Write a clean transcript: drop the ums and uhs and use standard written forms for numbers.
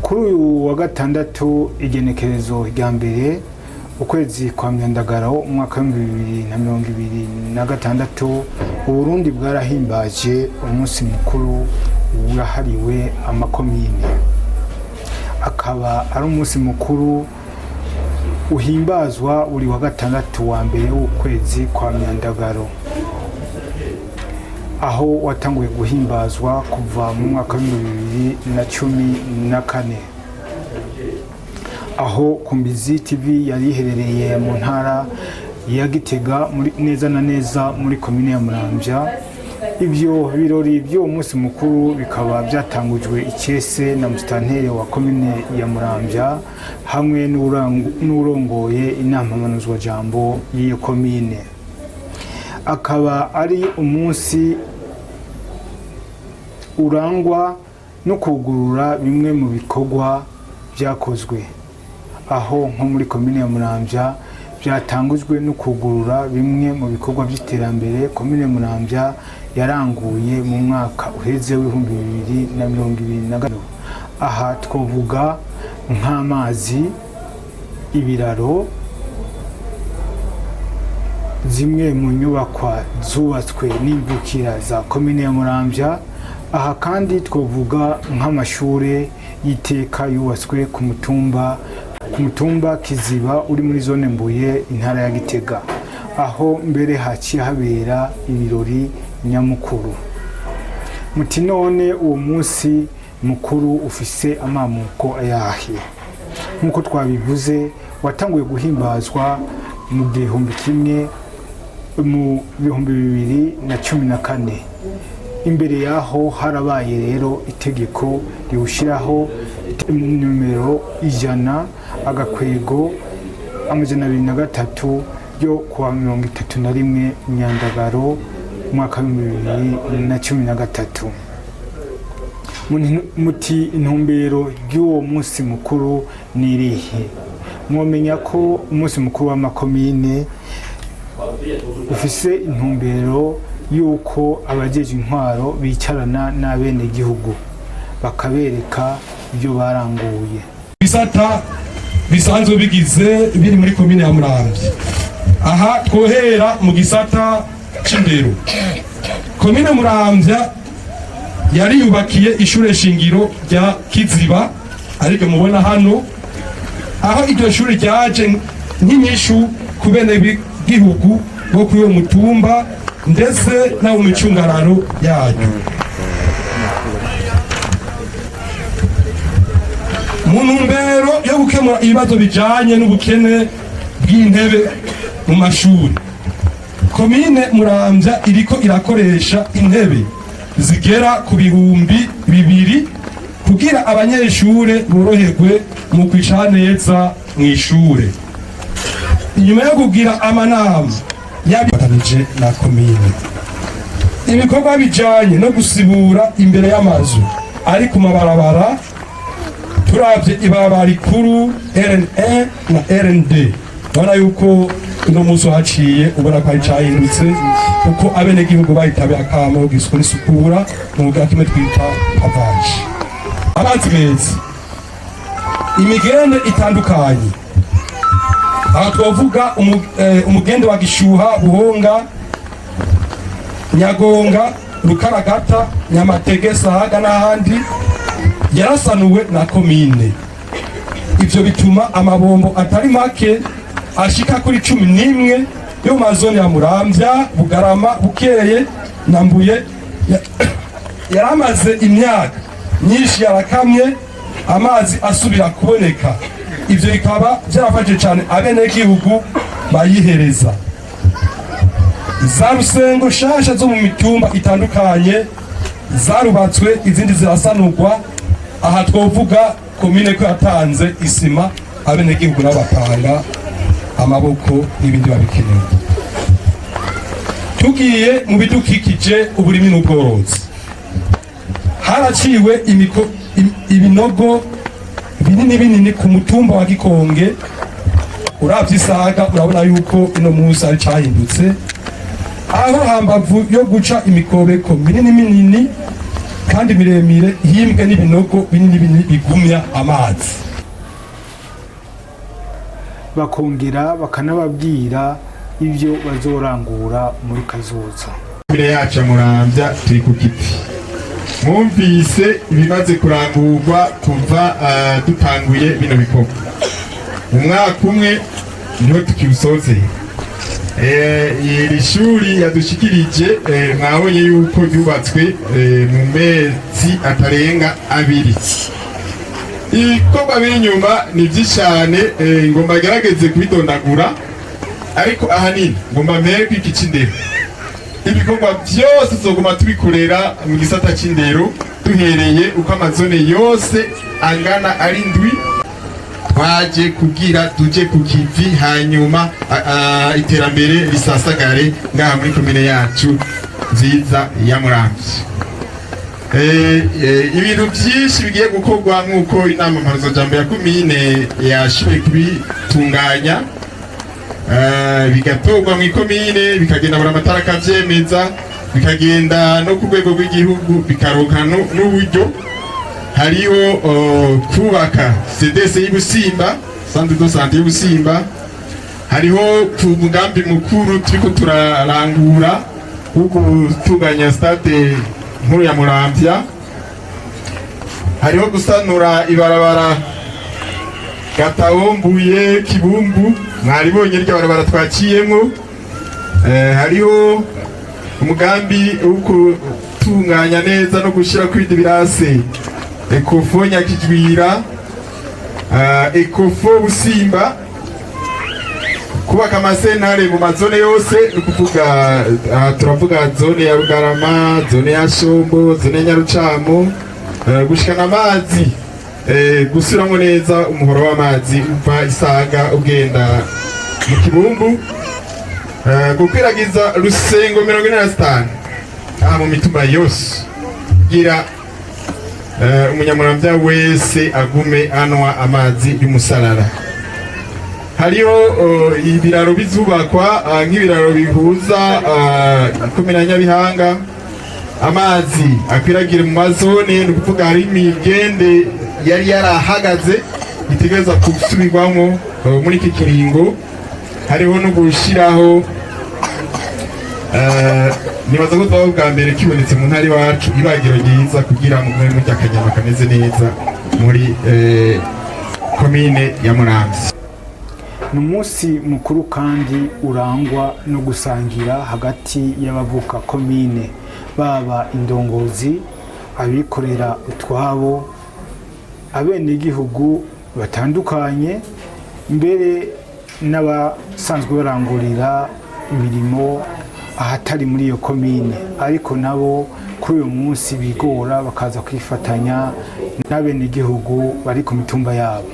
kuri uyu wa gatandatu igenekerezo rya mbere ukwezi kwa myandagaro umwaka wa 2026 Uburundi bwarahimbaje umunsi mukuru wahariwe amakomine. Akaba ari umunsi mukuru uhimbazwa uri wa gatandatu wa mbere w'ukwezi kwa myandagaro, aho watanguye guhimbazwa kuva mu mwaka wa 2014, aho Kumbizi TV yari iherereye mu ntara ya Gitega neza na neza muri komine ya Muramvya. Ibyo birori by'uwo munsi mukuru bikaba byatangujwe Icese na musitanteri wa komine ya Muramvya hamwe n'urongoye inama mpanuzwa jambo y'iyo komine. Akaba ari umunsi urangwa no kugurura bimwe mu bikorwa byakozwe, aho nko muri komine ya Muramvya byatangujwe no kugurura bimwe mu bikorwa by'iterambere komine ya Muramvya yaranguye mu mwaka uheze w'2025. Aha twovuga nk'amazi, ibiraro, zimwe mu nyubakwa zubatswe n'imvukira za komine ya Muramvya. Aha kandi twovuga nk'amashure y'iteka yubatswe ku mutumba Kiziba uri muri zone Mbuye intara ya Gitega, aho mbere haciye habera ibirori nyamukuru. Muti none uwo munsi mukuru ufise amamuko ayahe? Nkuko twabivuze, watanguye guhimbazwa mu 2014. Imbere yaho harabaye rero itegeko riwushiraho numero 100/203 ryo kuwa 31 Myandagaro umwaka wa 2013. Muti intumbero y'uwo munsi mukuru nirihe? Mwomenya ko umunsi mukuru w'amakomine ufise intumbero yuko abajeje intwaro bicarana n'abene gihugu bakabereka ibyo baranguye. Bisata bisanzwe bigize biri muri komine ya Muramvya. Aha twohera mu gisata c'indero. Komine Muramvya yari yubakiye ishure shingiro rya Kiziba, ariko mubona hano, aho iryo shure ryaje nk'inyishu ku bene b'igihugu bo kuri uwo mutumba ndetse na mu micungararo yayo. Mu ntumbero yo gukemura ibibazo bijanye n'ubukene bw'intebe mu mashuri, komine Muramvya iriko irakoresha intebe zigera ku 200 kugira abanyeshure boroherwe mu kwicara neza mu ishure. Inyuma yo kugira amanama yabitanije na komine, ibikorwa bijanye no gusibura imbere y'amazu ari ku mabarabara, turavye ibarabara rikuru RN1 na RN2, ubona yuko uno munsi haciye ubona ko cyahindutse, kuko abene gihugu bahitabe akamo gisukura isukura mu bwa kimwe twita pavage. Amazi meza, imigende itandukanye, aha twavuga umugende wa Gishuha, Buhonga, Nyagonga, Rukaragata, Nyamatege, Sahaga n'ahandi yarasanuwe na komine. Ivyo bituma amabombo atari make ashika kuri 11 yo mazone ya Muramvya, Bugarama, Bukeye na Mbuye yaramaze imyaka nyinshi yarakamye amazi asubira kuboneka. Ivyo bikaba byarafashe cyane abene gihugu bayihereza. Za rusengo shasha zo mu mitumba itandukanye zarubatswe, izindi zirasanurwa. Aha twovuga komine ko yatanze isima, abene gihugu n'abatanga amaboko n'ibindi babikenewe. Tugiye mu bidukikije, uburimi n'ubworozi, haraciwe ibinogo binini ku mutumba wa Gikonge. Uravye Isaga urabona yuko ino munsi ari cyahindutse, aho hambavu yo guca imikobeko minini kandi miremire himbwe n'ibinogo binini binini bigumya amazi. Bakongera bakanababwira ibyo bazorangura muri kazoza. Imbere yacu Muramvya turi ku giti, mwumvise ibimaze kurangurwa kuva dutanguye bino bikorwa. Umwaka umwe niho tukiwusoze. Iri shuri yadushikirije mwabonye yuko yubatswe mu mezi atarenga 2. Ibikorwa biri inyuma ni byinshi cyane, ngomba gerageze kubidondagura, ariko ahanini ngomba mpere kw'iki c'indero. Ibikorwa byose tuzoguma tubikorera mu gisata c'indero, duhereye uko amazone yose angana ari 7 twaje kugira tuje ku kivi, hanyuma iterambere risasagare ngaha muri komine yacu nziza ya Muramvya. Ibintu byinshi bigiye gukorwa nk'uko inama mpanuzajambo ya komine yashoboye kubitunganya, bigatorwa mu ikomine, bikagenda buri amatara akavyemeza, bikagenda no ku rwego rw'igihugu, bikaronka n'uburyo. Hariho kubaka CDC y'Ubusimba, Centre de Santé y'Ubusimba. Hariho ku mugambi mukuru turiko turarangura wo gutunganya stade nkuru ya Muramvya. Hariho gusanura ibarabara Gatahombuye Kibumbu, mwaribonye rya barabara twaciyemo. Hariho umugambi wo gutunganya neza no gushira kwindi birase Ecofo Nyakijwira, Ecofo Busimba, kubaka amasentare mu mazone yose, ukuvuga turavuga zone ya Bugarama, zone ya Shombo, zone ya Nyarucamo, gushikana amazi, gusubiramo neza umuhoro w'amazi uva Isaga ugenda mu Kibumbu, gukwiragiza Rusengo 45 aha mu mitumba yose kugira umunyamuramvya wese agume anwa amazi y'umusarara. Hariho ibiraro bizubakwa nk'ibiraro bihuza ikomine ya Nyabihanga, amazi akwiragira mu mazone, ni ukuvuga hari imigende yari yarahagaze itegereza gusubirwamo muri iki kiringo. Hariho no gushiraho nibaza ko twaho bwa mbere kibonetse mu ntari wacu ibagiro ryiza kugira ngo mwe mujya akanyama kameze neza muri komine ya Muramvya. Ni umunsi mukuru kandi urangwa no gusangira hagati y'abavuka komine, baba indongozi, abikorera utwabo, abenegihugu batandukanye, mbere n'abasanzwe barangurira imirimo ahatari muri iyo komine, ariko nabo kuri uyu munsi bigora bakaza kwifatanya n'abenegihugu bari ku mitumba yabo.